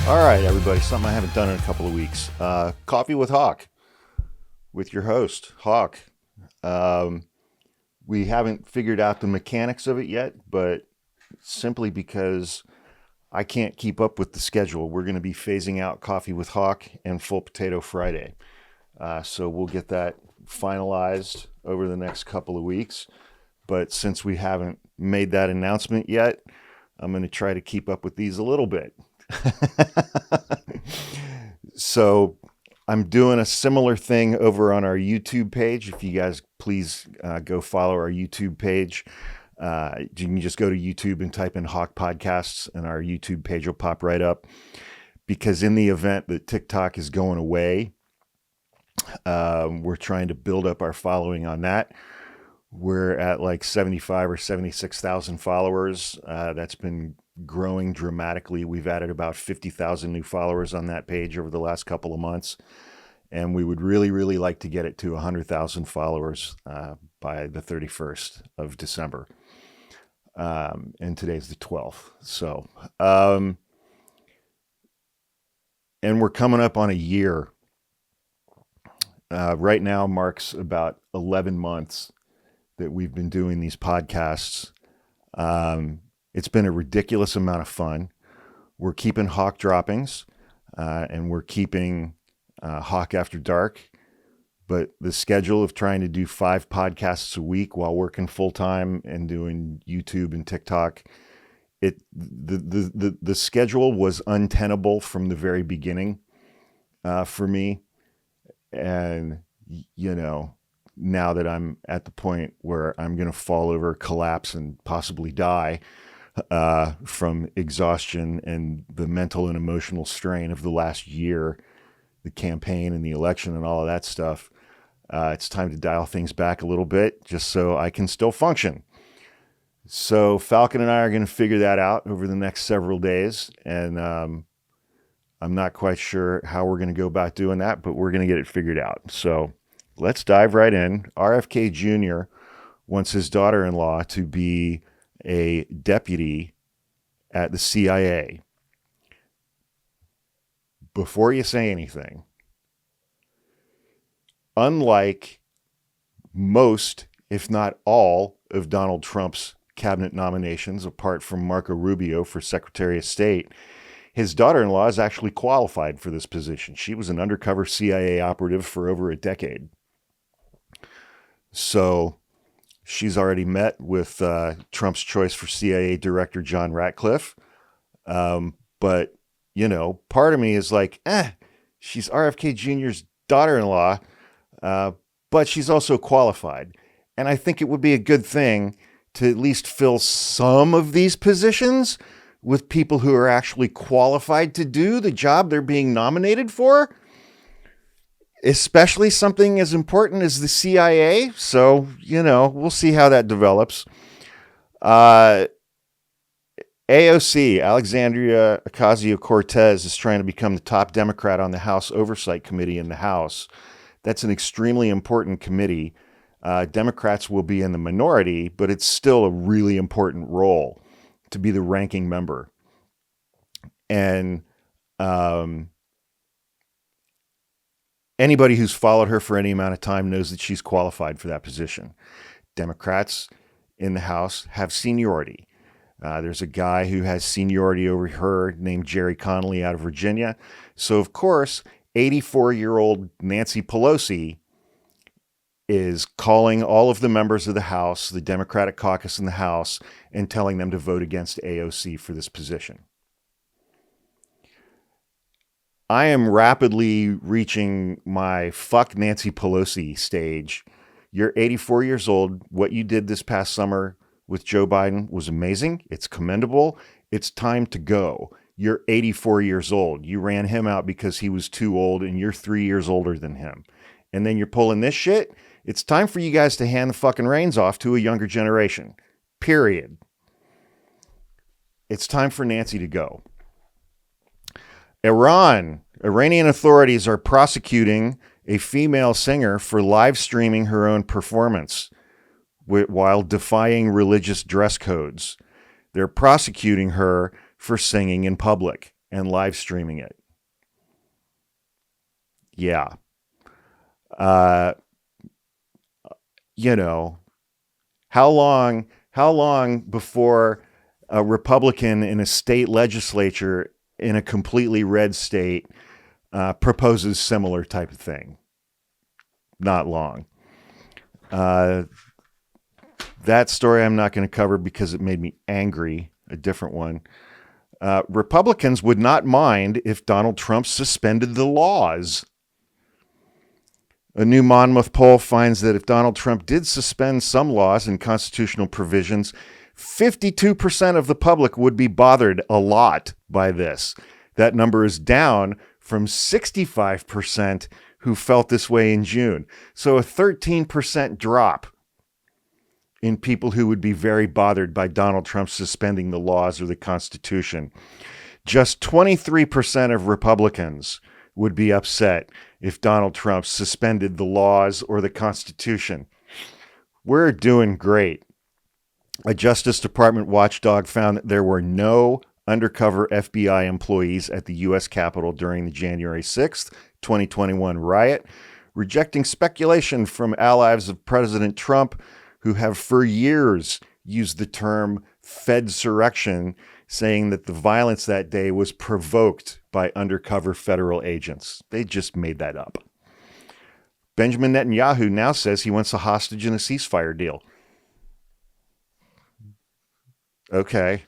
All right, everybody, something I haven't done in a couple of weeks. Coffee with Hawk, with your host, Hawk. We haven't figured out the mechanics of it yet, but simply because I can't keep up with the schedule, we're going to be phasing out Coffee with Hawk and Full Potato Friday. So we'll get that finalized over the next couple of weeks. But since we haven't made that announcement yet, I'm going to try to keep up with these a little bit. So I'm doing a similar thing over on our YouTube page. If you guys please go follow our YouTube page. You can just go to YouTube and type in Hawk Podcasts and our YouTube page will pop right up. Because in the event that TikTok is going away, we're trying to build up our following on that. We're at like 75 or 76,000 followers. That's been growing dramatically. We've added about 50,000 new followers on that page over the last couple of months. And we would really, really like to get it to 100,000 followers by the 31st of December. And today's the 12th. So, and we're coming up on a year. Right now marks about 11 months that we've been doing these podcasts. It's been a ridiculous amount of fun. We're keeping Hawk droppings, and we're keeping Hawk After Dark. But the schedule of trying to do 5 podcasts a week while working full time and doing YouTube and TikTok, the schedule was untenable from the very beginning for me. And now that I'm at the point where I'm going to fall over, collapse, and possibly die from exhaustion and the mental and emotional strain of the last year, the campaign and the election and all of that stuff, it's time to dial things back a little bit just so I can still function. So Falcon and I are going to figure that out over the next several days. And I'm not quite sure how we're going to go about doing that, but we're going to get it figured out. So let's dive right in. RFK Jr. wants his daughter-in-law to be a deputy at the CIA. Before you say anything, unlike most, if not all, of Donald Trump's cabinet nominations, apart from Marco Rubio for Secretary of State, his daughter-in-law is actually qualified for this position. She was an undercover CIA operative for over a decade. So she's already met with Trump's choice for CIA Director John Ratcliffe. But, part of me is like, she's RFK Jr.'s daughter-in-law, but she's also qualified. And I think it would be a good thing to at least fill some of these positions with people who are actually qualified to do the job they're being nominated for, especially something as important as the CIA. So, we'll see how that develops. AOC, Alexandria Ocasio-Cortez, is trying to become the top Democrat on the House Oversight Committee in the House. That's an extremely important committee. Democrats will be in the minority, but it's still a really important role to be the ranking member. And anybody who's followed her for any amount of time knows that she's qualified for that position. Democrats in the House have seniority. There's a guy who has seniority over her named Jerry Connolly out of Virginia. So, of course, 84-year-old Nancy Pelosi is calling all of the members of the House, the Democratic caucus in the House, and telling them to vote against AOC for this position. I am rapidly reaching my fuck Nancy Pelosi stage. You're 84 years old. What you did this past summer with Joe Biden was amazing. It's commendable. It's time to go. You're 84 years old. You ran him out because he was too old and you're 3 years older than him. And then you're pulling this shit. It's time for you guys to hand the fucking reins off to a younger generation. Period. It's time for Nancy to go. Iranian authorities are prosecuting a female singer for live streaming her own performance while defying religious dress codes. They're prosecuting her for singing in public. and live streaming it. Yeah. Uh, how long before a Republican in a state legislature in a completely red state proposes similar type of thing? Not long. That story I'm not going to cover because it made me angry. A different one. Republicans would not mind if Donald Trump suspended the laws. A new Monmouth poll finds that if Donald Trump did suspend some laws and constitutional provisions, 52% of the public would be bothered a lot by this. That number is down from 65% who felt this way in June. So a 13% drop in people who would be very bothered by Donald Trump suspending the laws or the Constitution. Just 23% of Republicans would be upset if Donald Trump suspended the laws or the Constitution. We're doing great. A Justice Department watchdog found that there were no undercover FBI employees at the U.S. Capitol during the January 6th, 2021 riot, rejecting speculation from allies of President Trump who have for years used the term Fedsurrection, saying that the violence that day was provoked by undercover federal agents. They just made that up. Benjamin Netanyahu now says he wants a hostage and a ceasefire deal. Okay.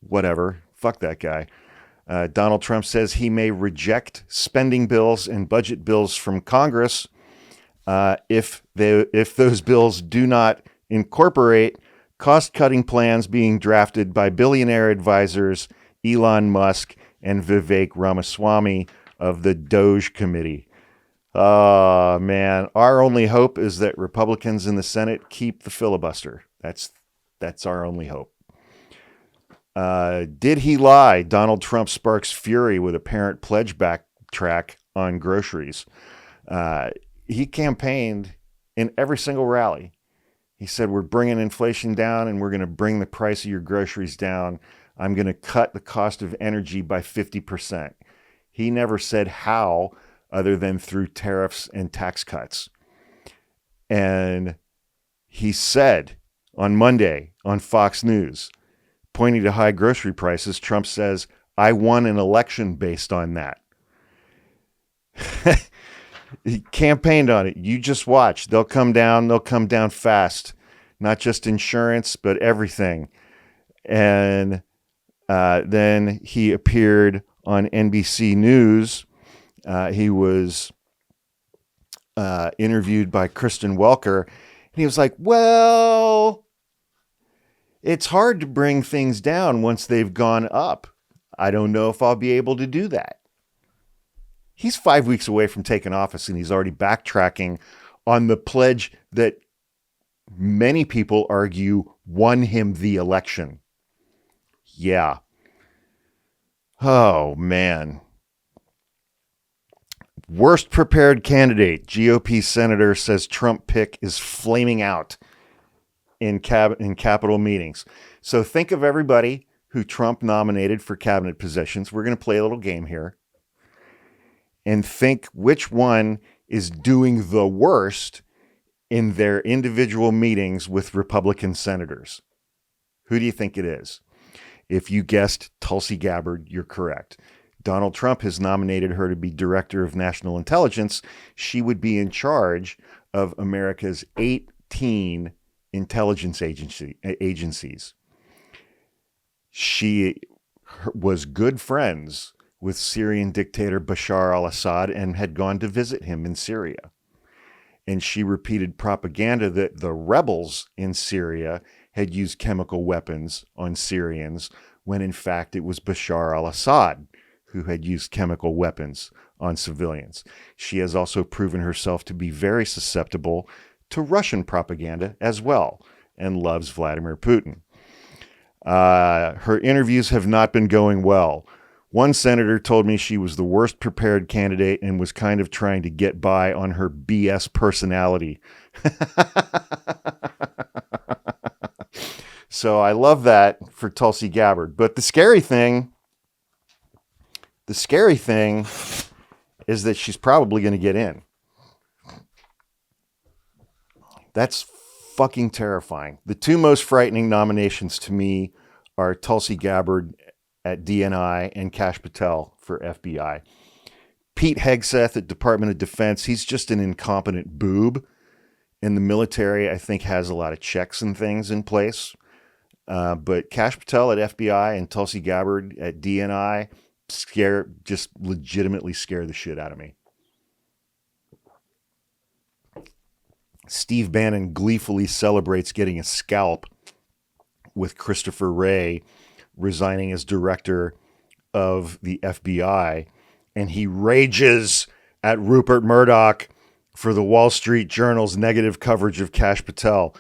Whatever. Fuck that guy. Donald Trump says he may reject spending bills and budget bills from Congress if those bills do not incorporate cost-cutting plans being drafted by billionaire advisors Elon Musk and Vivek Ramaswamy of the Doge Committee. Oh, man. Our only hope is that Republicans in the Senate keep the filibuster. That's our only hope. Did he lie? Donald Trump sparks fury with apparent pledge backtrack on groceries. He campaigned in every single rally. He said, we're bringing inflation down and we're going to bring the price of your groceries down. I'm going to cut the cost of energy by 50%. He never said how other than through tariffs and tax cuts. And he said on Monday on Fox News, pointing to high grocery prices, Trump says, I won an election based on that. He campaigned on it. You just watch. They'll come down fast. Not just insurance, but everything. And then he appeared on NBC News. He was interviewed by Kristen Welker. And he was like, well, it's hard to bring things down once they've gone up. I don't know if I'll be able to do that. He's 5 weeks away from taking office, and he's already backtracking on the pledge that many people argue won him the election. Yeah. Oh, man. Worst prepared candidate. GOP senator says Trump pick is flaming out in Capitol meetings. So think of everybody who Trump nominated for cabinet positions. We're going to play a little game here. And think which one is doing the worst in their individual meetings with Republican senators. Who do you think it is? If you guessed Tulsi Gabbard, you're correct. Donald Trump has nominated her to be Director of National Intelligence. She would be in charge of America's 18 intelligence agencies. She was good friends with Syrian dictator Bashar al-Assad and had gone to visit him in Syria. And she repeated propaganda that the rebels in Syria had used chemical weapons on Syrians, when in fact it was Bashar al-Assad who had used chemical weapons on civilians. She has also proven herself to be very susceptible to Russian propaganda as well, and loves Vladimir Putin. Her interviews have not been going well. One senator told me she was the worst prepared candidate and was kind of trying to get by on her BS personality. So I love that for Tulsi Gabbard. But the scary thing is that she's probably going to get in. That's fucking terrifying. The two most frightening nominations to me are Tulsi Gabbard at DNI and Kash Patel for FBI. Pete Hegseth at Department of Defense, he's just an incompetent boob. And the military, I think, has a lot of checks and things in place. But Kash Patel at FBI and Tulsi Gabbard at DNI just legitimately scare the shit out of me. Steve Bannon gleefully celebrates getting a scalp with Christopher Wray resigning as director of the FBI. And he rages at Rupert Murdoch for the Wall Street Journal's negative coverage of Kash Patel.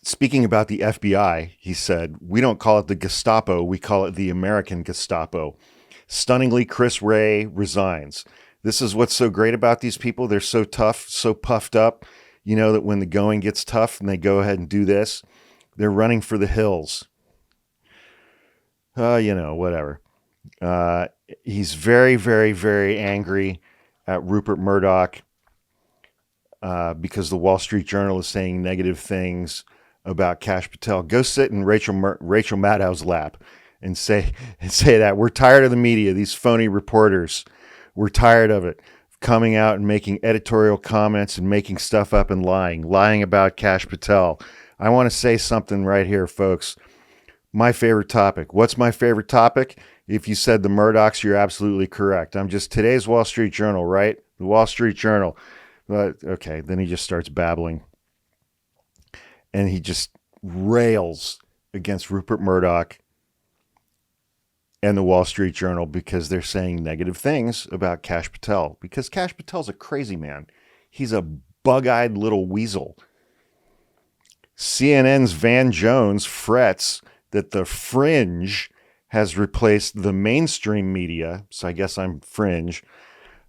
Speaking about the FBI, he said, "We don't call it the Gestapo, we call it the American Gestapo." Stunningly, Chris Wray resigns. This is what's so great about these people. They're so tough, so puffed up, you know, that when the going gets tough and they go ahead and do this, they're running for the hills. Whatever. He's very, very, very angry at Rupert Murdoch because the Wall Street Journal is saying negative things about Kash Patel. Go sit in Rachel Maddow's lap and say that. We're tired of the media, these phony reporters. We're tired of it. Coming out and making editorial comments and making stuff up and lying about Kash Patel. I want to say something right here, folks. My favorite topic. What's my favorite topic? If you said the Murdochs, you're absolutely correct. I'm just today's Wall Street Journal, right? The Wall Street Journal. Okay, then he just starts babbling. And he just rails against Rupert Murdoch and the Wall Street Journal because they're saying negative things about Kash Patel. Because Kash Patel's a crazy man. He's a bug-eyed little weasel. CNN's Van Jones frets that the fringe has replaced the mainstream media, so I guess I'm fringe,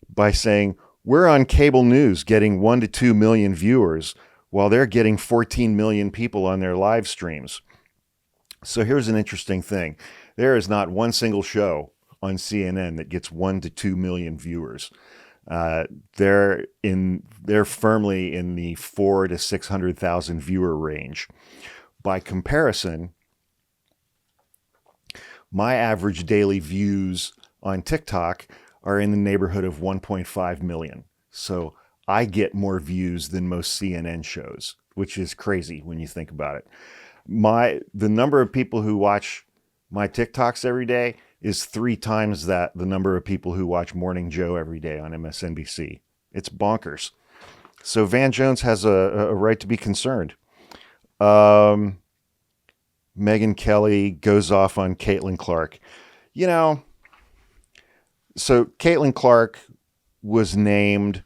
by saying, we're on cable news getting 1 to 2 million viewers while they're getting 14 million people on their live streams. So here's an interesting thing. There is not one single show on CNN that gets 1 to 2 million viewers. They're firmly in the 400,000 to 600,000 viewer range. By comparison, my average daily views on TikTok are in the neighborhood of 1.5 million. So I get more views than most CNN shows, which is crazy when you think about it. The number of people who watch my TikToks every day is 3 times the number of people who watch Morning Joe every day on MSNBC. It's bonkers. So Van Jones has a right to be concerned. Megyn Kelly goes off on Caitlyn Clark. So Caitlyn Clark was named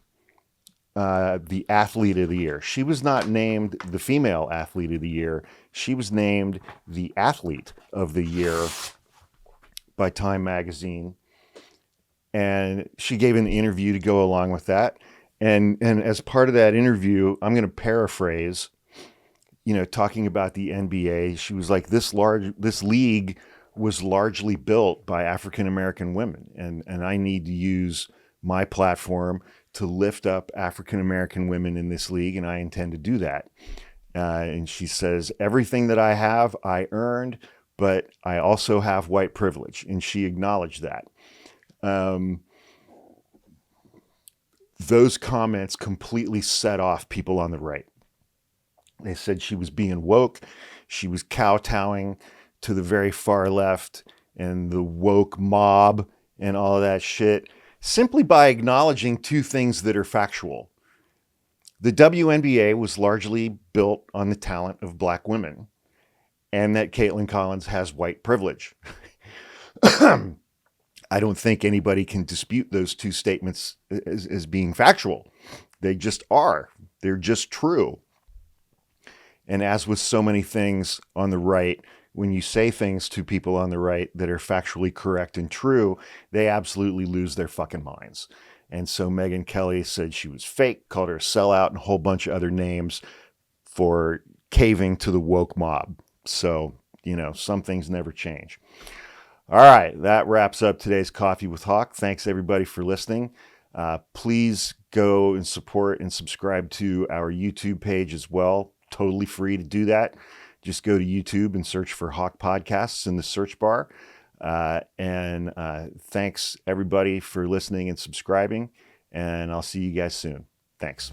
the athlete of the year. She was not named the female athlete of the year. She was named the athlete of the year by Time Magazine. And she gave an interview to go along with that. And as part of that interview, I'm going to paraphrase, talking about the NBA. She was like, this league was largely built by African-American women. And I need to use my platform to lift up African-American women in this league. And I intend to do that. And she says, everything that I have, I earned, but I also have white privilege. And she acknowledged that. Those comments completely set off people on the right. They said she was being woke. She was kowtowing to the very far left and the woke mob and all of that shit, simply by acknowledging 2 things that are factual. The WNBA was largely built on the talent of black women, and that Caitlin Collins has white privilege. I don't think anybody can dispute those 2 statements as being factual. They just are. They're just true. And as with so many things on the right, when you say things to people on the right that are factually correct and true, they absolutely lose their fucking minds. And so Megyn Kelly said she was fake, called her a sellout, and a whole bunch of other names for caving to the woke mob. So, some things never change. All right, that wraps up today's Coffee with Hawk. Thanks everybody for listening. Please go and support and subscribe to our YouTube page as well. Totally free to do that. Just go to YouTube and search for Hawk Podcasts in the search bar. And thanks everybody for listening and subscribing. And I'll see you guys soon. Thanks.